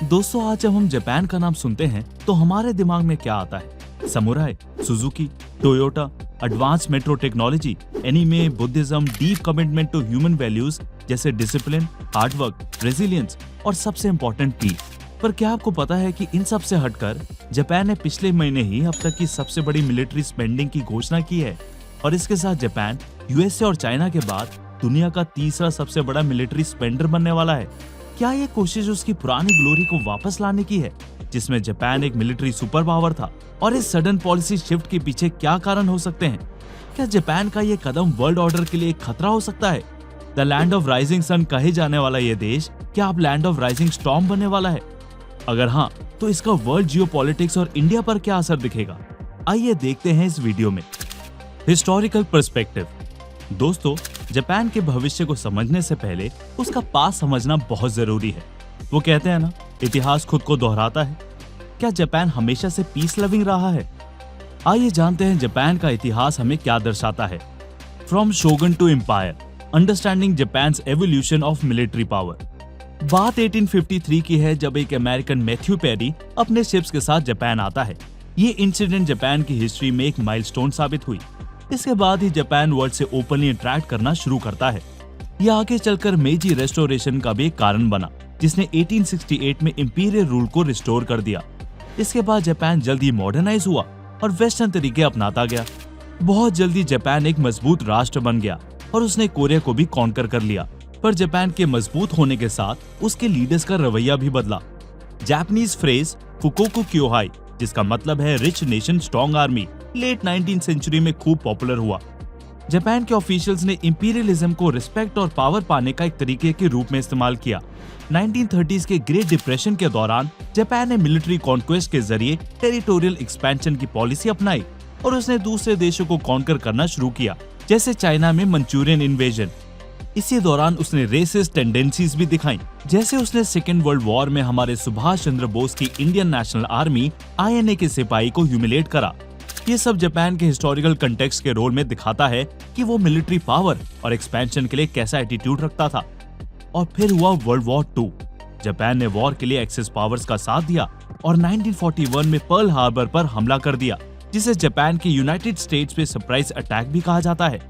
दोस्तों, आज जब हम जापान का नाम सुनते हैं तो हमारे दिमाग में क्या आता है? Samurai, Suzuki, Toyota, advance metro technology, anime, Buddhism, deep commitment to human values जैसे डिसिप्लिन, हार्डवर्क, रेजिलियंस और सबसे इम्पोर्टेंट पीस। पर क्या आपको पता है कि इन सब से हटकर जापान ने पिछले महीने ही अब तक की सबसे बड़ी मिलिट्री स्पेंडिंग की घोषणा की है और इसके साथ जापान यूएसए और चाइना के बाद दुनिया का तीसरा सबसे बड़ा मिलिट्री स्पेंडर बनने वाला है। क्या ये कोशिश उसकी पुरानी ग्लोरी को वापस लाने की है, जिसमें जापान एक मिलिट्री सुपर पावर था? और इस सडन पॉलिसी शिफ्ट के पीछे क्या कारण हो सकते हैं? क्या जापान का ये कदम वर्ल्ड ऑर्डर के लिए एक खतरा हो सकता है? The land of rising sun कहे जाने वाला ये देश क्या अब लैंड ऑफ राइजिंग स्टॉर्म बनने वाला है? अगर हाँ, तो इसका वर्ल्ड जियोपॉलिटिक्स और इंडिया पर क्या असर दिखेगा? आइए देखते हैं इस वीडियो में। Historical perspective. दोस्तों, जापान के भविष्य को समझने से पहले उसका पास समझना बहुत जरूरी है। वो कहते हैं ना, इतिहास खुद को दोहराता है। क्या जापान हमेशा से पीस लविंग रहा है? आइए जानते हैं जापान का इतिहास हमें क्या दर्शाता है। From shogun to empire, understanding Japan's evolution of military power. बात 1853 की है, जब एक अमेरिकन मैथ्यू पेरी अपने शिप्स के साथ जापान आता है। ये इंसिडेंट जापान की हिस्ट्री में एक माइलस्टोन साबित हुई। इसके बाद ही जापान वर्ल्ड से ओपनली इंटरैक्ट करना शुरू करता है। यह आगे चलकर मेजी रेस्टोरेशन का भी एक कारण बना, जिसने 1868 में इंपीरियल रूल को रिस्टोर कर दिया। इसके बाद जापान जल्दी मॉडर्नाइज हुआ और वेस्टर्न तरीके अपनाता गया। बहुत जल्दी जापान एक मजबूत राष्ट्र बन गया और उसने कोरिया को भी कॉन्कर कर लिया। पर जापान के मजबूत होने के साथ उसके लीडर्स का रवैया भी बदला। जापानीज फ्रेज फुकोकु क्योहाई, जिसका मतलब है rich nation strong army, late 19th century में खूब पॉपुलर हुआ। जापान के ऑफिशियल्स ने इंपीरियलिज्म को रिस्पेक्ट और पावर पाने का एक तरीके के रूप में इस्तेमाल किया। 1930s के ग्रेट डिप्रेशन के दौरान जापान ने मिलिट्री कॉन्क्वेस्ट के जरिए टेरिटोरियल एक्सपेंशन की पॉलिसी अपनाई और उसने दूसरे देशों को कॉन्कर करना शुरू किया, जैसे चाइना में मंचूरियन इन्वेजन। इसी दौरान उसने रेसिस्ट टेंडेंसीज भी दिखाई, जैसे उसने सेकेंड वर्ल्ड वॉर में हमारे सुभाष चंद्र बोस की इंडियन नेशनल आर्मी INA के सिपाही को ह्यूमिलेट करा। ये सब जापान के हिस्टोरिकल कंटेक्स्ट के रोल में दिखाता है कि वो मिलिट्री पावर और एक्सपेंशन के लिए कैसा एटीट्यूड रखता था। और फिर हुआ वर्ल्ड वॉर 2। जापान ने वॉर के लिए एक्सेस पावर्स का साथ दिया और 1941 में पर्ल हार्बर पर हमला कर दिया, जिसे जापान के यूनाइटेड स्टेट्स पे सरप्राइज अटैक भी कहा जाता है।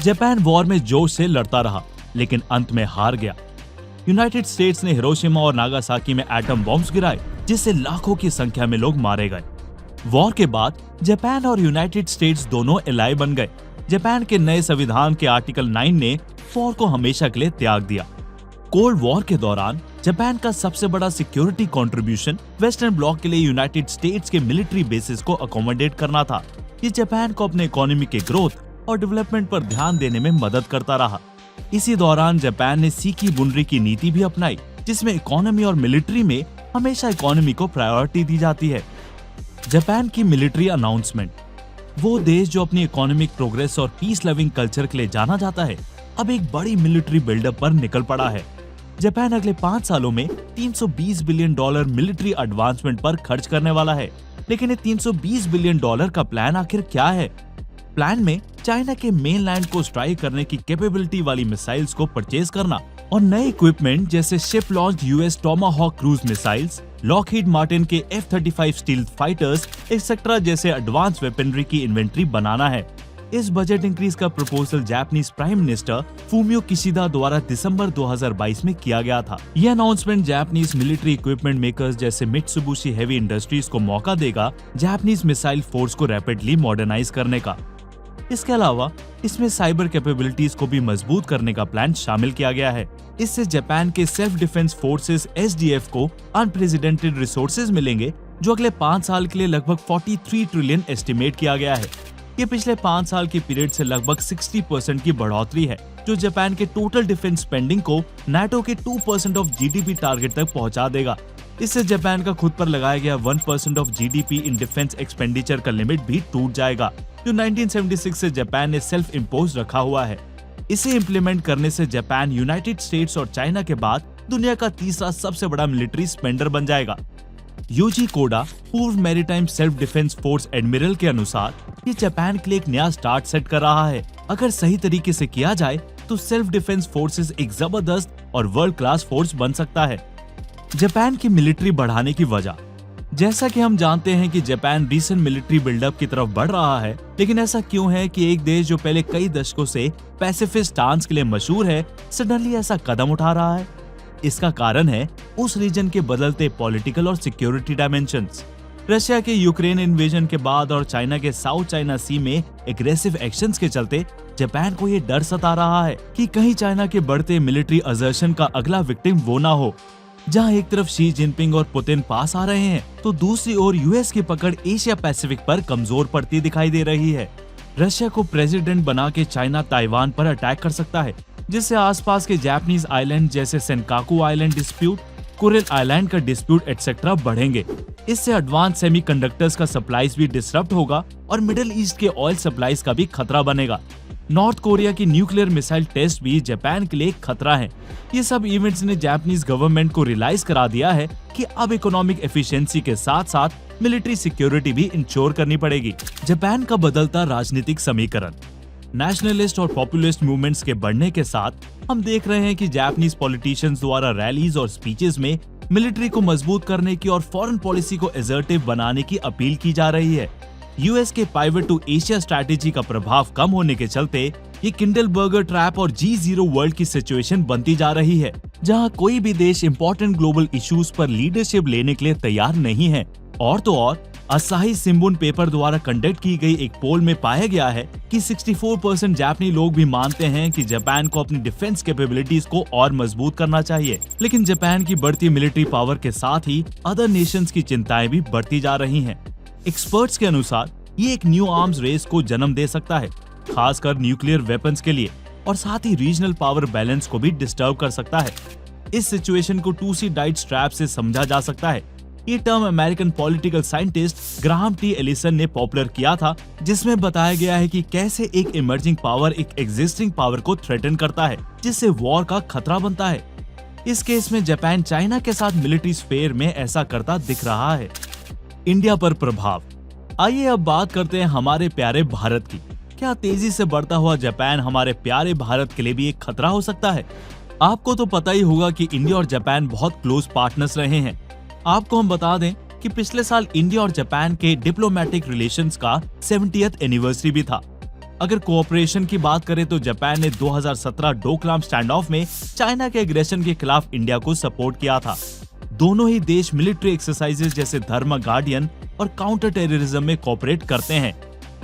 जापान वॉर में जोश से लड़ता रहा, लेकिन अंत में हार गया। यूनाइटेड स्टेट्स ने हिरोशिमा और नागासाकी में एटम बॉम्ब्स गिराए, जिससे लाखों की संख्या में लोग मारे गए। वॉर के बाद जापान और यूनाइटेड स्टेट्स दोनों एलाई बन गए। जापान के नए संविधान के आर्टिकल 9 ने वॉर को हमेशा के लिए त्याग दिया। कोल्ड वॉर के दौरान जापान का सबसे बड़ा सिक्योरिटी कंट्रीब्यूशन वेस्टर्न ब्लॉक के लिए यूनाइटेड स्टेट्स के मिलिट्री बेसिस को अकोमोडेट करना था। ये जापान को अपने इकोनॉमी के ग्रोथ और डेवलपमेंट पर ध्यान देने में मदद करता रहा। इसी दौरान जापान ने सीकी बुनरी की नीति भी अपनाई, जिसमें इकोनॉमी और मिलिट्री में हमेशा इकोनॉमी को प्रायोरिटी दी जाती है। जापान की मिलिट्री अनाउंसमेंट। वो देश जो अपनी इकोनॉमिक प्रोग्रेस और पीस लविंग कल्चर के लिए जाना जाता है, अब एक बड़ी मिलिट्री बिल्डअप पर निकल पड़ा है। जापान अगले 5 सालों में $320 बिलियन मिलिट्री एडवांसमेंट पर खर्च करने वाला है। लेकिन ये $320 बिलियन का प्लान आखिर क्या है? प्लान में चाइना के मेनलैंड को स्ट्राइक करने की कैपेबिलिटी वाली मिसाइल्स को परचेज करना और नए इक्विपमेंट जैसे ship launch US Tomahawk cruise missiles, Lockheed Martin के F-35 स्टील्थ फाइटर्स एक्सेट्रा जैसे एडवांस वेपनरी की इन्वेंट्री बनाना है। इस बजट इंक्रीज का proposal Japanese prime minister Fumio Kishida द्वारा दिसंबर 2022 में किया गया था। यह announcement Japanese military equipment makers जैसे मित्सुबिशी हेवी इंडस्ट्रीज को मौका देगा जापानीज मिसाइल फोर्स को रैपिडली मॉडर्नाइज करने का। इसके अलावा इसमें साइबर कैपेबिलिटीज को भी मजबूत करने का प्लान शामिल किया गया है। इससे जापान के सेल्फ डिफेंस फोर्सेस SDF को अनप्रेसिडेंटेड रिसोर्सेज मिलेंगे, जो अगले 5 साल के लिए लगभग 43 ट्रिलियन एस्टिमेट किया गया है। ये पिछले 5 साल के पीरियड से लगभग 60% की बढ़ोतरी है, जो जापान के टोटल डिफेंस स्पेंडिंग को NATO के 2% ऑफ GDP टारगेट तक पहुंचा देगा। इससे जापान का खुद पर लगाया गया 1% of GDP in defence expenditure का लिमिट भी टूट जाएगा, जो 1976 से जापान ने सेल्फ इम्पोज रखा हुआ है। इसे इम्प्लीमेंट करने से जापान यूनाइटेड स्टेट्स और चाइना के बाद दुनिया का तीसरा सबसे बड़ा मिलिट्री स्पेंडर बन जाएगा। यूजी कोडा, पूर्व maritime self defence force admiral के अनुसार, ये जापान के लिए एक नया स्टार्ट सेट कर रहा है। अगर सही तरीके से किया जाए तो सेल्फ डिफेंस फोर्सेस एक जबरदस्त और वर्ल्ड क्लास फोर्स बन सकता है। जापान की मिलिट्री बढ़ाने की वजह। जैसा कि हम जानते हैं कि जापान रिसेंट मिलिट्री बिल्डअप की तरफ बढ़ रहा है, लेकिन ऐसा क्यों है कि एक देश जो पहले कई दशकों से पैसिफिस्ट स्टांस के लिए मशहूर है, सडनली ऐसा कदम उठा रहा है? इसका कारण है उस रीजन के बदलते पॉलिटिकल और सिक्योरिटी डायमेंशंस। रशिया के यूक्रेन इन्वेजन के बाद और चाइना के साउथ चाइना सी में एग्रेसिव एक्शंस के चलते जापान को ये डर सता रहा है कि कहीं चाइना के बढ़ते मिलिट्री असर्शन का अगला विक्टिम वो ना हो। जहां एक तरफ शी जिनपिंग और पुतिन पास आ रहे हैं, तो दूसरी ओर यूएस की पकड़ एशिया पैसिफिक पर कमजोर पड़ती दिखाई दे रही है। रशिया को प्रेसिडेंट बना के चाइना ताइवान पर अटैक कर सकता है, जिससे आसपास के जापानीज आइलैंड जैसे Senkaku island dispute, Kuril island का डिस्प्यूट एक्सेट्रा बढ़ेंगे। इससे एडवांस सेमीकंडक्टर्स का सप्लाईज भी डिसरप्ट होगा और मिडिल ईस्ट के ऑयल सप्लाईज का भी खतरा बनेगा। नॉर्थ कोरिया की न्यूक्लियर मिसाइल टेस्ट भी जापान के लिए एक खतरा है। ये सब इवेंट्स ने जापानीज गवर्नमेंट को रियलाइज करा दिया है कि अब इकोनॉमिक एफिशिएंसी के साथ साथ मिलिट्री सिक्योरिटी भी इंश्योर करनी पड़ेगी। जापान का बदलता राजनीतिक समीकरण। नेशनलिस्ट और पॉपुलिस्ट मूवमेंट्स के बढ़ने के साथ हम देख रहे हैं कि जापानीज पॉलिटिशियंस द्वारा रैलीज और स्पीचेस में मिलिट्री को मजबूत करने की और फॉरेन पॉलिसी को असर्टिव बनाने की अपील की जा रही है। यूएस के पाइवट टू एशिया स्ट्रैटेजी का प्रभाव कम होने के चलते ये किंडलबर्गर ट्रैप और G0 वर्ल्ड की सिचुएशन बनती जा रही है, जहां कोई भी देश इंपॉर्टेंट ग्लोबल इश्यूज पर लीडरशिप लेने के लिए तैयार नहीं है। और तो और असाही सिम्बुन पेपर द्वारा कंडक्ट की गई एक पोल में पाया गया है कि 64% जापानी लोग भी मानते हैं कि जापान को अपनी डिफेंस कैपेबिलिटीज को और मजबूत करना चाहिए। लेकिन जापान की बढ़ती मिलिट्री पावर के साथ ही अदर नेशंस की चिंताएं भी बढ़ती जा रही हैं। एक्सपर्ट्स के अनुसार ये एक न्यू आर्म्स रेस को जन्म दे सकता है, खासकर न्यूक्लियर वेपन्स के लिए, और साथ ही रीजनल पावर बैलेंस को भी डिस्टर्ब कर सकता है। इस सिचुएशन को टू-सी डाइट स्ट्रैप से समझा जा सकता है। ये term American political scientist Graham T Allison ने पॉपुलर किया था, जिसमें बताया गया है कि कैसे एक इमर्जिंग पावर एक एग्जिस्टिंग पावर को थ्रेटन करता है, जिससे वॉर का खतरा बनता है। इस केस में जापान चाइना के साथ मिलिट्री स्फेयर में ऐसा करता दिख रहा है। इंडिया पर प्रभाव। आइए अब बात करते हैं हमारे प्यारे भारत की। क्या तेजी से बढ़ता हुआ जापान हमारे प्यारे भारत के लिए भी एक खतरा हो सकता है? आपको तो पता ही होगा कि इंडिया और जापान बहुत क्लोज पार्टनर्स रहे हैं। आपको हम बता दें कि पिछले साल इंडिया और जापान के डिप्लोमेटिक रिलेशंस का 70th एनिवर्सरी भी था। अगर कोऑपरेशन की बात करें तो जापान ने 2017 डोकलाम स्टैंड ऑफ में चाइना के एग्रेशन के खिलाफ इंडिया को सपोर्ट किया था। दोनों ही देश मिलिट्री एक्सरसाइजेज जैसे धर्म गार्डियन और काउंटर टेररिज्म में कोऑपरेट करते हैं।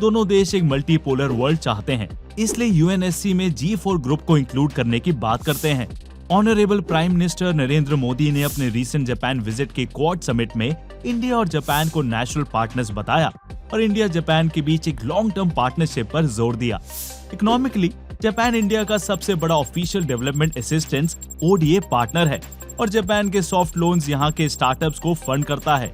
दोनों देश एक मल्टीपोलर वर्ल्ड चाहते हैं, इसलिए यूएनएससी में G4 ग्रुप को इंक्लूड करने की बात करते हैं। Honourable prime minister Narendra Modi ने अपने रीसेंट जापान विजिट के क्वाड समिट में इंडिया और जापान को नेशनल पार्टनर्स बताया और इंडिया जापान के बीच एक लॉन्ग टर्म पार्टनरशिप पर जोर दिया। इकोनॉमिकली जापान इंडिया का सबसे बड़ा official development assistance ODA partner है और जापान के सॉफ्ट लोन्स यहाँ के स्टार्टअप्स को फंड करता है।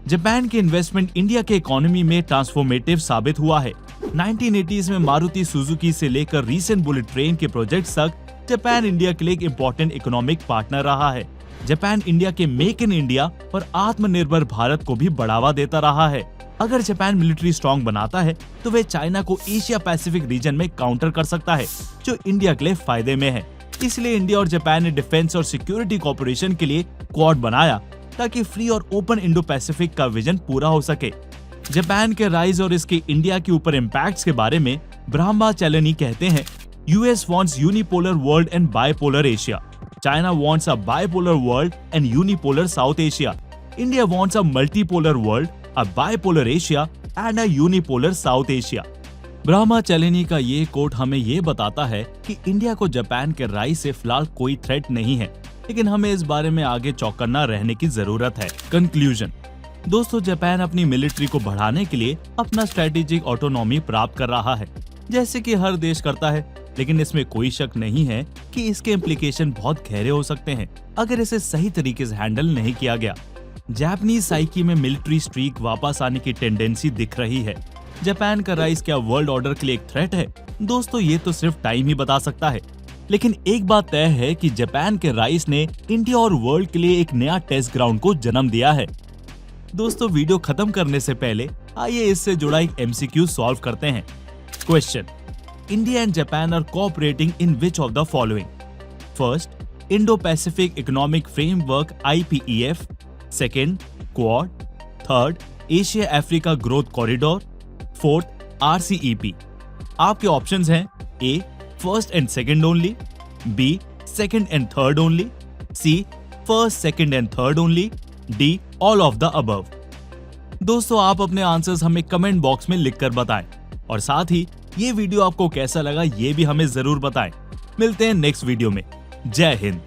जापान के इन्वेस्टमेंट इंडिया के इकोनॉमी में ट्रांसफॉर्मेटिव साबित हुआ है। 1980s में मारुति सुजुकी से लेकर रीसेंट बुलेट ट्रेन के प्रोजेक्ट्स तक जापान इंडिया के लिए एक इम्पोर्टेंट इकोनॉमिक पार्टनर रहा है। जापान इंडिया के मेक इन इंडिया और आत्मनिर्भर भारत को भी बढ़ावा देता रहा है। अगर जापान मिलिट्री स्ट्रॉन्ग बनाता है तो वे चाइना को एशिया पैसिफिक रीजन में काउंटर कर सकता है, जो इंडिया के लिए फायदे में है। इसलिए इंडिया और जापान ने डिफेंस और सिक्योरिटी कोऑपरेशन के लिए क्वाड बनाया ताकि फ्री और ओपन इंडो पैसिफिक का विजन पूरा हो सके। जापान के राइज और इसके इंडिया के ऊपर इम्पैक्ट्स के बारे में ब्रह्माचलनी कहते हैं, US wants unipolar world and bipolar Asia. China wants a bipolar world and unipolar south Asia. India wants a multipolar world, a bipolar Asia and a unipolar south Asia. ब्रह्माचलनी का ये coat हमें ये बताता है कि इंडिया को Japan के rise से फिलहाल कोई थ्रेट नहीं है, लेकिन हमें इस बारे में आगे चौकन्ना रहने की जरूरत है। कंक्लूजन। दोस्तों, जापान अपनी मिलिट्री को बढ़ाने के लिए अपना स्ट्रेटेजिक ऑटोनॉमी प्राप्त कर रहा है, जैसे कि हर देश करता है, लेकिन इसमें कोई शक नहीं है कि इसके इम्प्लीकेशन बहुत गहरे हो सकते हैं अगर इसे सही तरीके से हैंडल नहीं किया गया। जापानीज साइकी में मिलिट्री स्ट्रीक वापस आने की टेंडेंसी दिख रही है। जापान का राइज क्या वर्ल्ड ऑर्डर के लिए एक थ्रेट है? दोस्तों, ये तो सिर्फ टाइम ही बता सकता है, लेकिन एक बात तय है कि जापान के राइज ने इंडिया और वर्ल्ड के लिए एक नया टेस्ट ग्राउंड को जन्म दिया है। दोस्तों, वीडियो खत्म करने से पहले आइए इससे जुड़ा एक MCQ सॉल्व करते हैं। Question: India and Japan are cooperating in which of the following? First, Indo Pacific economic framework IPEF, second Quad, third Asia Africa growth corridor, fourth RCEP। आपके ऑप्शंस हैं A first and second only, B second and third only, C first second and third only, D all of the above. दोस्तों, आप अपने answers हमें comment box में लिखकर बताएं और साथ ही ये वीडियो आपको कैसा लगा ये भी हमें जरूर बताएं। मिलते हैं नेक्स्ट वीडियो में। जय हिंद।